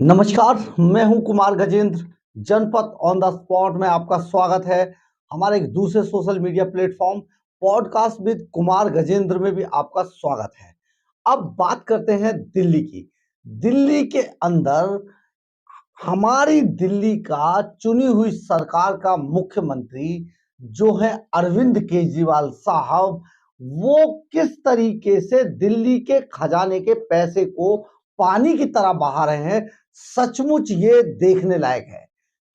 नमस्कार, मैं हूं कुमार गजेंद्र। जनपद ऑन द स्पॉट में आपका स्वागत है। हमारे एक दूसरे social media platform podcast with Kumar Gajendra में भी आपका स्वागत है। अब बात करते हैं दिल्ली की। दिल्ली के अंदर हमारी दिल्ली का चुनी हुई सरकार का मुख्यमंत्री जो है अरविंद केजरीवाल साहब, वो किस तरीके से दिल्ली के खजाने के पैसे को पानी की तरह बहा रहे हैं, सचमुच ये देखने लायक है।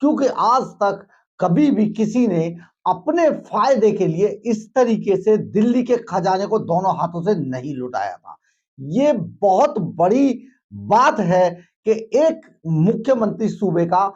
क्योंकि आज तक कभी भी किसी ने अपने फायदे के लिए इस तरीके से दिल्ली के खजाने को दोनों हाथों से नहीं लुटाया था। ये बहुत बड़ी बात है कि एक मुख्यमंत्री सूबे का,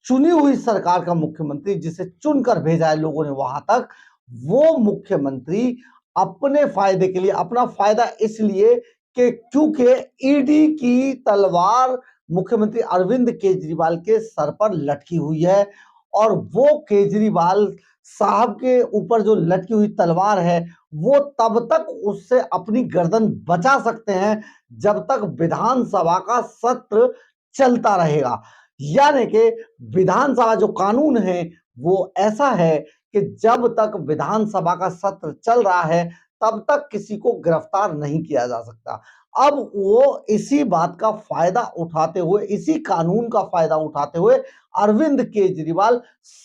चुनी हुई सरकार का मुख्यमंत्री, जिसे चुनकर भेजा है लोगों ने वहां तक, वो मुख्यमंत्री अपने फायदे के लिए, अपना फायदा इसलिए कि क्योंकि ईडी की तलवार मुख्यमंत्री अरविंद केजरीवाल के सर पर लटकी हुई है और वो केजरीवाल साहब के ऊपर जो लटकी हुई तलवार है वो तब तक उससे अपनी गर्दन बचा सकते हैं जब तक विधानसभा का सत्र चलता रहेगा। यानी कि विधानसभा जो कानून है वो ऐसा है कि जब तक विधानसभा का सत्र चल रहा है तब तक किसी को गिरफ्तार नहीं किया जा सकता। अब वो इसी बात का फायदा उठाते हुए, इसी कानून का फायदा उठाते हुए अरविंद केजरीवाल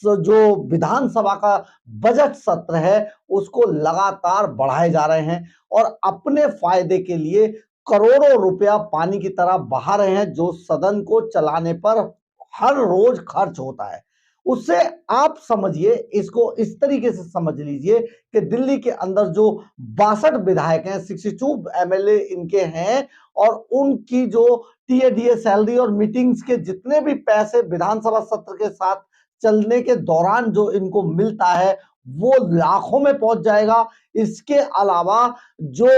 जो विधानसभा का बजट सत्र है उसको लगातार बढ़ाए जा रहे हैं और अपने फायदे के लिए करोड़ों रुपया पानी की तरह बहा रहे हैं, जो सदन को चलाने पर हर रोज खर्च होता है। उससे आप समझिए, इसको इस तरीके से समझ लीजिए कि दिल्ली के अंदर जो 62 विधायक हैं, 62 एमएलए इनके हैं और उनकी जो टीएडीए सैलरी और मीटिंग्स के जितने भी पैसे विधानसभा सत्र के साथ चलने के दौरान जो इनको मिलता है वो लाखों में पहुंच जाएगा। इसके अलावा जो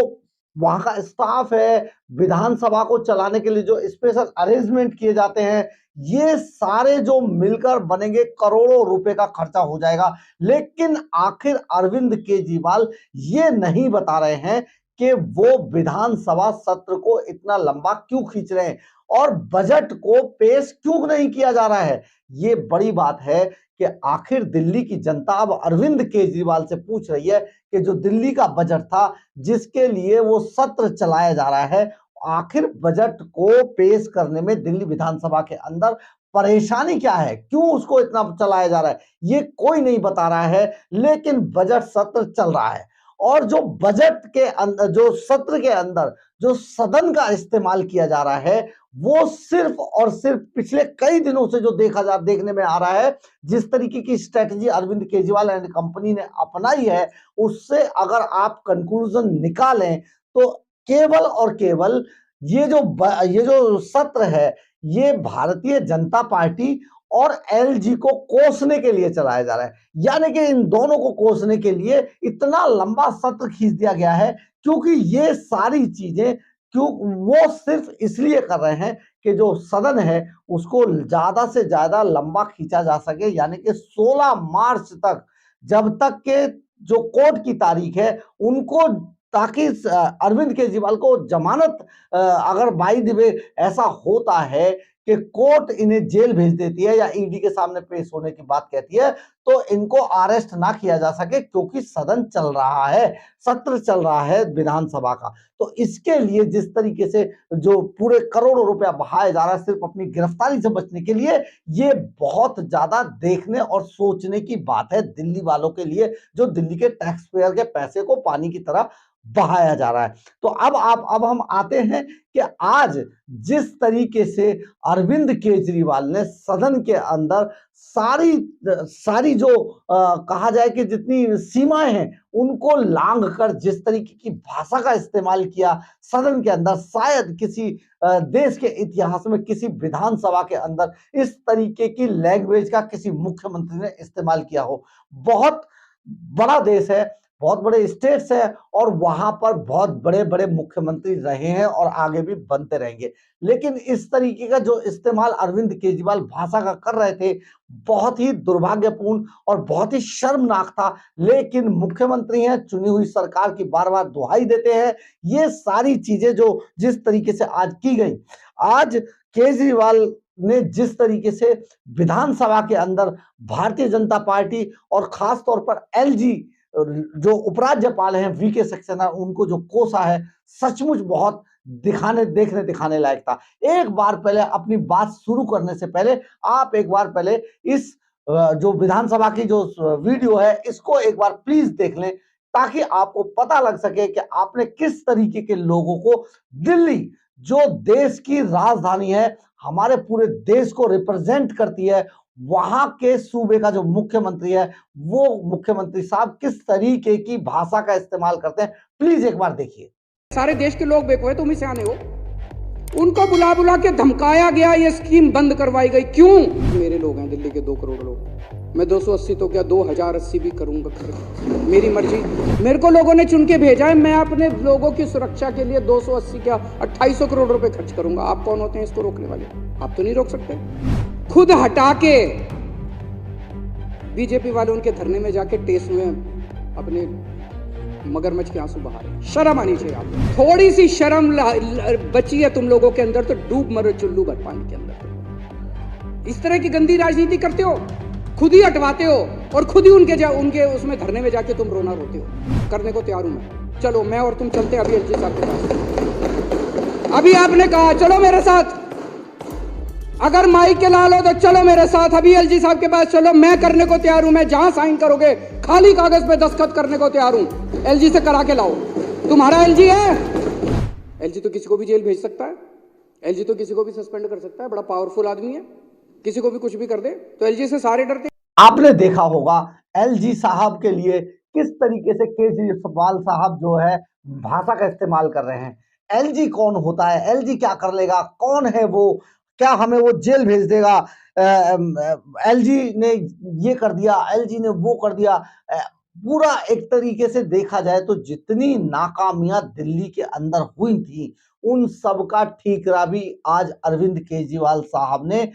वहां का स्टाफ है, विधानसभा को चलाने के लिए जो स्पेशल अरेंजमेंट किए जाते हैं, ये सारे जो मिलकर बनेंगे करोड़ों रुपए का खर्चा हो जाएगा। लेकिन आखिर अरविंद केजरीवाल ये नहीं बता रहे हैं कि वो विधानसभा सत्र को इतना लंबा क्यों खींच रहे हैं और बजट को पेश क्यों नहीं किया जा रहा है। ये बड़ी बात है कि आखिर दिल्ली की जनता अब अरविंद केजरीवाल से पूछ रही है कि जो दिल्ली का बजट था जिसके लिए वो सत्र चलाया जा रहा है, आखिर बजट को पेश करने में दिल्ली विधानसभा के अंदर परेशानी क्या है, क्यों उसको इतना चलाया जा रहा है, ये कोई नहीं बता रहा है। लेकिन बजट सत्र चल रहा है और जो बजट के अंदर, जो सत्र के अंदर जो सदन का इस्तेमाल किया जा रहा है, वो सिर्फ और सिर्फ पिछले कई दिनों से जो देखने में आ रहा है, जिस तरीके की strategy Arvind Kejriwal and company ने अपनाई है, उससे अगर आप कंक्लूजन निकालें तो केवल और केवल ये जो सत्र है, ये भारतीय जनता पार्टी और एलजी को कोसने के लिए चलाया जा रहा है। यानी कि इन दोनों को कोसने के लिए इतना लंबा सत्र खींच दिया गया है, क्योंकि ये सारी चीजें क्यों वो सिर्फ इसलिए कर रहे हैं कि जो सदन है उसको ज्यादा से ज्यादा लंबा खींचा जा सके। यानी कि 16 मार्च तक, जब तक के जो कोर्ट की तारीख है उनको, ताकि अरविंद केजरीवाल को जमानत, अगर बाई द वे ऐसा होता है कि कोर्ट इन्हें जेल भेज देती है या ईडी के सामने पेश होने की बात कहती है, तो इनको अरेस्ट ना किया जा सके, क्योंकि सदन चल रहा है, सत्र चल रहा है विधानसभा का। तो इसके लिए जिस तरीके से जो पूरे करोड़ों रुपया बहाया जा रहा है सिर्फ अपनी गिरफ्तारी से बचने के लिए, ये बहुत ज्यादा देखने और सोचने की बात है दिल्ली वालों के लिए, जो दिल्ली के टैक्स पेयर के पैसे को पानी की तरह बहाया जा रहा है। तो अब हम आते हैं कि आज जिस तरीके से अरविंद केजरीवाल ने सदन के अंदर सारी सारी जो कहा जाए कि जितनी सीमाएं हैं उनको लांघ कर जिस तरीके की भाषा का इस्तेमाल किया सदन के अंदर, शायद किसी देश के इतिहास में किसी विधानसभा के अंदर इस तरीके की लैंग्वेज का किसी मुख्यमंत्री ने इस्तेमाल किया हो। बहुत बड़ा देश है, बहुत बड़े स्टेट्स हैं और वहां पर बहुत बड़े बड़े मुख्यमंत्री रहे हैं और आगे भी बनते रहेंगे। लेकिन इस तरीके का जो इस्तेमाल अरविंद केजरीवाल भाषा का कर रहे थे, बहुत ही दुर्भाग्यपूर्ण और बहुत ही शर्मनाक था। लेकिन मुख्यमंत्री हैं, चुनी हुई सरकार की बार बार दुहाई देते हैं। ये सारी चीजें जो जिस तरीके से आज की गई, आज केजरीवाल ने जिस तरीके से विधानसभा के अंदर भारतीय जनता पार्टी और खास तौर पर एलजी जो उपराज्यपाल हैं वीके सक्सेना, उनको जो कोसा है, सचमुच बहुत दिखाने लायक था। एक बार पहले अपनी बात शुरू करने से पहले आप एक बार पहले इस जो विधानसभा की जो वीडियो है इसको एक बार प्लीज देख लें, ताकि आपको पता लग सके कि आपने किस तरीके के लोगों को, दिल्ली जो देश की राजधानी है, हमारे पूरे देश को रिप्रेजेंट करती है, वहां के सूबे का जो मुख्यमंत्री है, वो मुख्यमंत्री साहब किस तरीके की भाषा का इस्तेमाल करते हैं, प्लीज एक बार देखिए। सारे देश के लोग बेवकूफ है, तुम ही सियाने हो। उनको बुला बुला के धमकाया गया, ये स्कीम बंद करवाई गई। क्यों? मेरे लोग हैं दिल्ली के 2 करोड़ लोग, मैं 280 तो क्या 2080 भी करूंगा, मेरी मर्जी। मेरे को लोगों ने चुन के भेजा है, मैं अपने लोगों की सुरक्षा के लिए 280 क्या 2800 करोड़ रुपए खर्च करूंगा। आप कौन होते हैं इसको रोकने वाले? आप तो नहीं रोक सकते। खुद हटा के बीजेपी वाले उनके धरने में जाके टेस्ट में अपने मगरमच्छ के आंसू बहा रहे। शर्म आनी चाहिए आप। थोड़ी सी शर्म बची है तुम लोगों के अंदर तो डूब मरो चुल्लू भर पानी के अंदर। इस तरह की गंदी राजनीति करते हो, खुद ही हटवाते हो और खुद ही उनके उसमें धरने में जाके तुम रोना रोते हो। करने को तैयार हूं मैं। चलो मैं और तुम चलते अभी एलजी साहब के पास। अभी आपने कहा चलो मेरे साथ, अगर माइक के लाल हो तो चलो मेरे साथ अभी एलजी साहब के पास चलो। मैं करने को तैयार हूं, मैं जहां साइन करोगे खाली कागज पे दस्तखत करने को तैयार हूं। एलजी से करा के लाओ। तुम्हारा एलजी है? एलजी तो किसी को भी जेल भेज सकता है, एलजी तो किसी को भी सस्पेंड कर सकता है, बड़ा पावरफुल आदमी है, किसी को भी कुछ भी कर दे। तो एलजी से सारे डरते। आपने देखा होगा एलजी साहब के लिए किस तरीके से केजरीवाल साहब जो है भाषा का इस्तेमाल कर रहे हैं। एलजी कौन होता है, एलजी क्या कर लेगा, कौन है वो, क्या हमें वो जेल भेज देगा, एलजी ने ये कर दिया, एलजी ने वो कर दिया। पूरा एक तरीके से देखा जाए तो जितनी नाकामियां दिल्ली के अंदर हुई थी, उन सब का ठीकरा भी आज अरविंद केजरीवाल साहब ने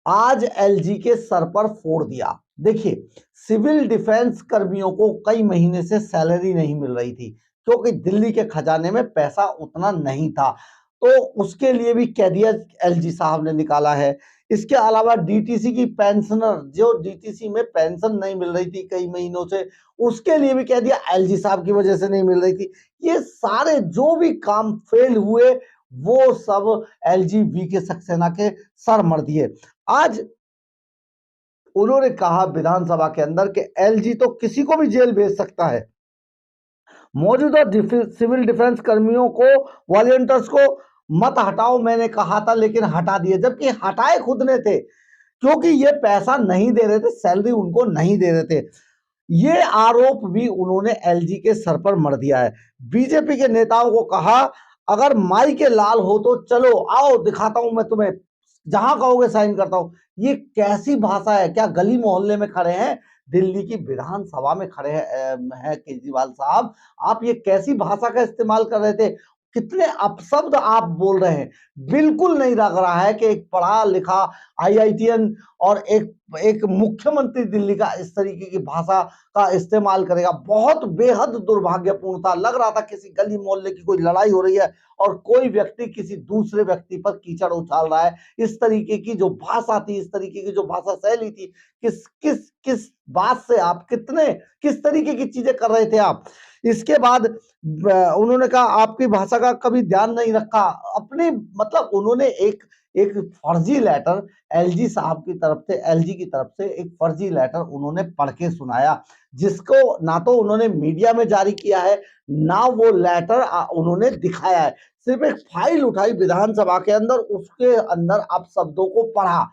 आज एलजी के सर पर फोड़ दिया। देखिए, सिविल डिफेंस कर्मियों को कई महीने से सैलरी नहीं मिल रही थी, क्योंकि दिल्ली के खजाने में पैसा उतना नहीं था, तो उसके लिए भी कैदिया एलजी साहब ने निकाला है। इसके अलावा डीटीसी की पेंशनर, जो डीटीसी में पेंशन नहीं मिल रही थी कई महीनों से, उसके लिए भी कह दिया एलजी साहब की वजह से नहीं मिल रही थी। ये सारे जो भी काम फेल हुए वो सब एलजी वीके सक्सेना के सर मर दिए। आज उन्होंने कहा विधानसभा के अंदर कि एलजी तो किसी को भी जेल भेज सकता है। मौजूदा सिविल डिफेंस कर्मियों को, वॉलंटियर्स को मत हटाओ मैंने कहा था, लेकिन हटा दिए, जबकि हटाए खुद ने थे, क्योंकि ये पैसा नहीं दे रहे थे, सैलरी उनको नहीं दे रहे थे। ये आरोप भी उन्होंने एलजी के सर पर मर दिया है। बीजेपी के नेताओं को कहा अगर माई के लाल हो तो चलो आओ, दिखाता हूं मैं तुम्हें, जहां कहोगे साइन करता हूं। ये कैसी भाषा है? क्या गली मोहल्ले में खड़े हैं? दिल्ली की विधानसभा में खड़े हैं केजरीवाल साहब, आप ये कैसी भाषा का इस्तेमाल कर रहे थे? कितने अपशब्द आप बोल रहे हैं। बिल्कुल नहीं लग रहा है कि एक पढ़ा लिखा आईआईटीएन और एक मुख्यमंत्री दिल्ली का इस तरीके की भाषा का इस्तेमाल करेगा। बहुत बेहद दुर्भाग्यपूर्ण था। लग रहा था किसी गली मोहल्ले की कोई लड़ाई हो रही है और कोई व्यक्ति किसी दूसरे व्यक्ति पर कीचड़ उछाल रहा है। इस तरीके की जो भाषा थी, इस तरीके की जो भाषा शैली थी, किस किस किस बात से आप किस तरीके की चीजें कर रहे थे आप। इसके बाद उन्होंने कहा आपकी भाषा का कभी ध्यान नहीं रखा अपने, मतलब उन्होंने एक एक फर्जी लेटर एलजी साहब की तरफ से, एलजी की तरफ से एक फर्जी लेटर उन्होंने पढ़ के सुनाया, जिसको ना तो उन्होंने मीडिया में जारी किया है, ना वो लेटर उन्होंने दिखाया है। सिर्फ एक फाइल उठाई विधानसभा के अंदर, उसके अंदर आप शब्दों को पढ़ा।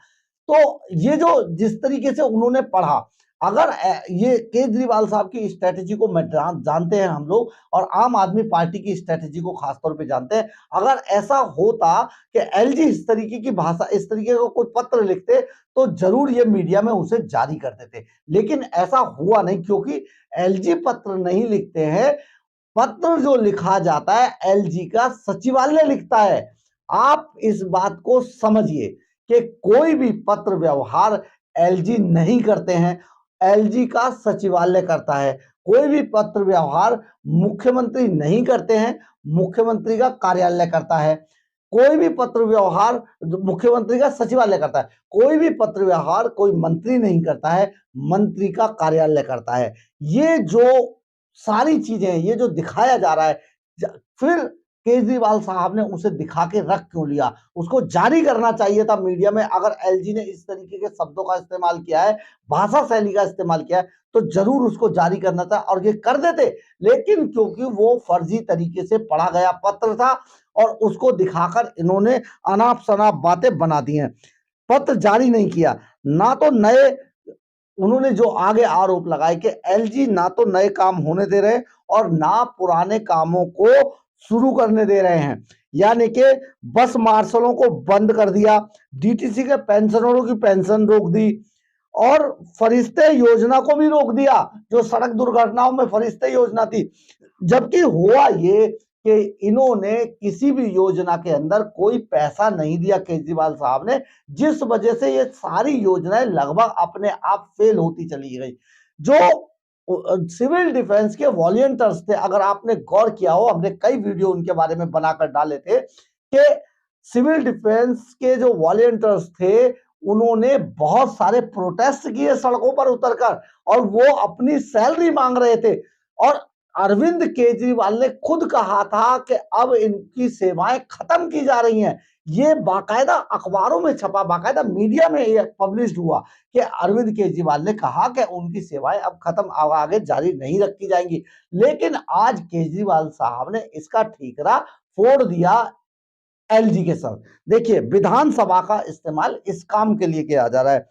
तो ये जो जिस तरीके से उन्होंने पढ़ा, अगर ये केजरीवाल साहब की स्ट्रेटेजी को मैं जानते हैं हम लोग, और आम आदमी पार्टी की स्ट्रेटेजी को खासतौर पे जानते हैं। अगर ऐसा होता कि एलजी इस तरीके की भाषा, इस तरीके का कोई पत्र लिखते तो जरूर ये मीडिया में उसे जारी कर देते, लेकिन ऐसा हुआ नहीं, क्योंकि एलजी पत्र नहीं लिखते हैं। पत्र जो लिखा जाता है एलजी का सचिवालय लिखता है। आप इस बात को समझिए कि कोई भी पत्र व्यवहार एलजी नहीं करते हैं, एलजी का सचिवालय करता है। कोई भी पत्र व्यवहार मुख्यमंत्री नहीं करते हैं, मुख्यमंत्री का कार्यालय करता है। कोई भी पत्र व्यवहार मुख्यमंत्री का सचिवालय करता है, कोई भी पत्र व्यवहार कोई मंत्री नहीं करता है, मंत्री का कार्यालय करता है। ये जो सारी चीजें, ये जो दिखाया जा रहा है, फिर केजरीवाल साहब ने उसे दिखा के रख क्यों लिया? उसको जारी करना चाहिए था मीडिया में। अगर एलजी ने इस तरीके के शब्दों का इस्तेमाल किया है, भाषा शैली का इस्तेमाल किया है, तो जरूर उसको जारी करना था और ये कर देते। लेकिन क्योंकि वो फर्जी तरीके से पढ़ा गया पत्र था और उसको दिखाकर इन्होंने अनाप शनाप बातें बना दी हैं। पत्र जारी नहीं किया, ना तो नए, उन्होंने जो आगे आरोप लगाए कि एलजी ना तो नए काम होने दे रहे और ना पुराने कामों को शुरू करने दे रहे हैं। यानी कि बस मार्शलों को बंद कर दिया, डीटीसी के पेंशनरों की पेंशन रोक दी और फरिश्ते योजना को भी रोक दिया, जो सड़क दुर्घटनाओं में फरिश्ते योजना थी। जबकि हुआ ये कि इन्होंने किसी भी योजना के अंदर कोई पैसा नहीं दिया केजरीवाल साहब ने, जिस वजह से ये सारी योजनाएं लगभग अपने आप फेल होती चली गई। जो सिविल डिफेंस के वॉलंटियर्स थे, अगर आपने गौर किया हो, हमने कई वीडियो उनके बारे में बनाकर डाले थे कि सिविल डिफेंस के जो वॉलंटियर्स थे, उन्होंने बहुत सारे प्रोटेस्ट किए सड़कों पर उतरकर और वो अपनी सैलरी मांग रहे थे। और अरविंद केजरीवाल ने खुद कहा था कि अब इनकी सेवाएं खत्म की जा रही हैं। ये बाकायदा अखबारों में छपा, बाकायदा मीडिया में ये पब्लिश हुआ कि अरविंद केजरीवाल ने कहा कि उनकी सेवाएं अब खत्म, अब आगे जारी नहीं रखी जाएंगी। लेकिन आज केजरीवाल साहब ने इसका ठीकरा फोड़ दिया एलजी के सर। देखिए, विधानसभा का इस्तेमाल इस काम के लिए किया जा रहा है।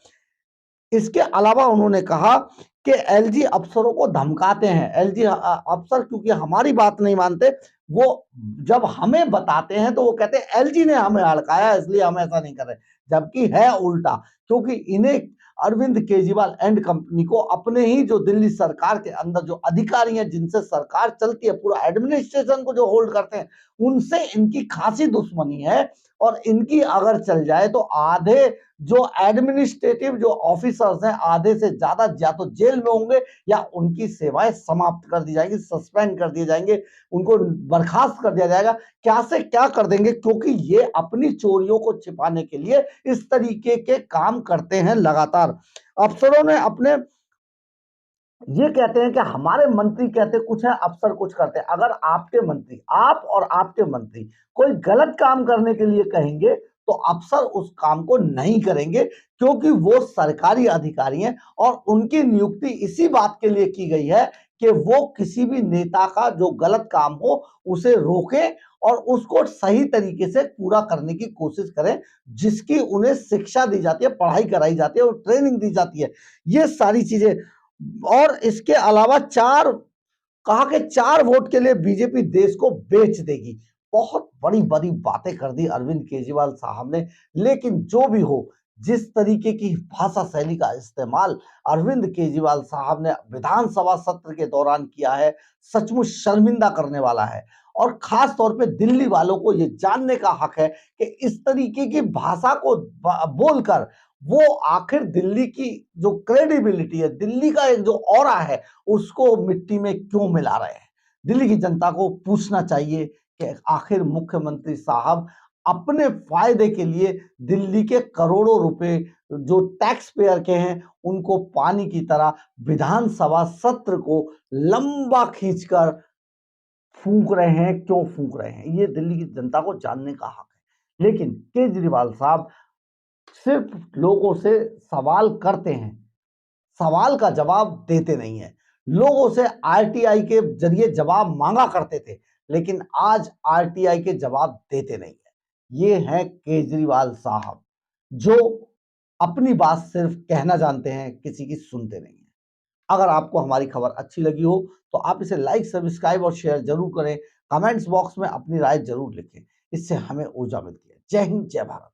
इसके अलावा उन्होंने कहा कि एलजी अफसरों को धमकाते हैं। एलजी अफसर क्योंकि हमारी बात नहीं मानते, वो जब हमें बताते हैं तो वो कहते हैं एलजी ने हमें हड़काया इसलिए हम ऐसा नहीं कर रहे, जबकि है उल्टा। क्योंकि इन्हें अरविंद केजरीवाल एंड कंपनी को अपने ही जो दिल्ली सरकार के अंदर जो अधिकारी हैं, जिनसे सरकार चलती है, पूरा एडमिनिस्ट्रेशन को जो होल्ड करते हैं, उनसे इनकी खासी दुश्मनी है। और इनकी अगर चल जाए तो आधे जो एडमिनिस्ट्रेटिव जो ऑफिसर्स हैं, आधे से ज्यादा या तो जेल में होंगे या उनकी सेवाएं समाप्त कर दी जाएंगी, सस्पेंड कर दिए जाएंगे, उनको बर्खास्त कर दिया जाएगा। क्या से क्या कर देंगे, क्योंकि ये अपनी चोरियों को छिपाने के लिए इस तरीके के काम करते हैं लगातार। अफसरों ने अपने, ये कहते हैं कि हमारे मंत्री कहते कुछ है, अफसर कुछ करते हैं। अगर आपके मंत्री, आप और आपके मंत्री कोई गलत काम करने के लिए कहेंगे तो अफसर उस काम को नहीं करेंगे, क्योंकि वो सरकारी अधिकारी हैं और उनकी नियुक्ति इसी बात के लिए की गई है कि वो किसी भी नेता का जो गलत काम हो उसे रोकें और उसको सही तरीके से पूरा करने की कोशिश करें, जिसकी उन्हें शिक्षा दी जाती है, पढ़ाई कराई जाती है और ट्रेनिंग दी जाती है। ये सारी चीजें। और इसके अलावा कहा कि 4 वोट के लिए बीजेपी देश को बेच देगी। बहुत बड़ी बड़ी बातें कर दी अरविंद केजरीवाल साहब ने। लेकिन जो भी हो, जिस तरीके की भाषा शैली का इस्तेमाल अरविंद केजरीवाल साहब ने विधानसभा सत्र के दौरान किया है, सचमुच शर्मिंदा करने वाला है। और खास तौर पे दिल्ली वालों को यह जानने का हक है कि इस तरीके की भाषा को बोलकर वो आखिर दिल्ली की जो क्रेडिबिलिटी है, दिल्ली का एक जो ऑरा है, उसको मिट्टी में क्यों मिला रहे हैं। दिल्ली की जनता को पूछना चाहिए कि आखिर मुख्यमंत्री साहब अपने फायदे के लिए दिल्ली के करोड़ों रुपए जो टैक्स पेयर के हैं, उनको पानी की तरह विधानसभा सत्र को लंबा खींचकर फूंक रहे हैं। क्यों फूंक रहे हैं, ये दिल्ली की जनता को जानने का हक है। लेकिन केजरीवाल साहब सिर्फ लोगों से सवाल करते हैं, सवाल का जवाब देते नहीं है। लोगों से आरटीआई के जरिए जवाब मांगा करते थे, लेकिन आज आरटीआई के जवाब देते नहीं है। ये है केजरीवाल साहब, जो अपनी बात सिर्फ कहना जानते हैं, किसी की सुनते नहीं है। अगर आपको हमारी खबर अच्छी लगी हो तो आप इसे लाइक, सब्सक्राइब और शेयर जरूर करें। कमेंट्स बॉक्स में अपनी राय जरूर लिखें, इससे हमें ऊर्जा मिलती है। जय हिंद, जय भारत।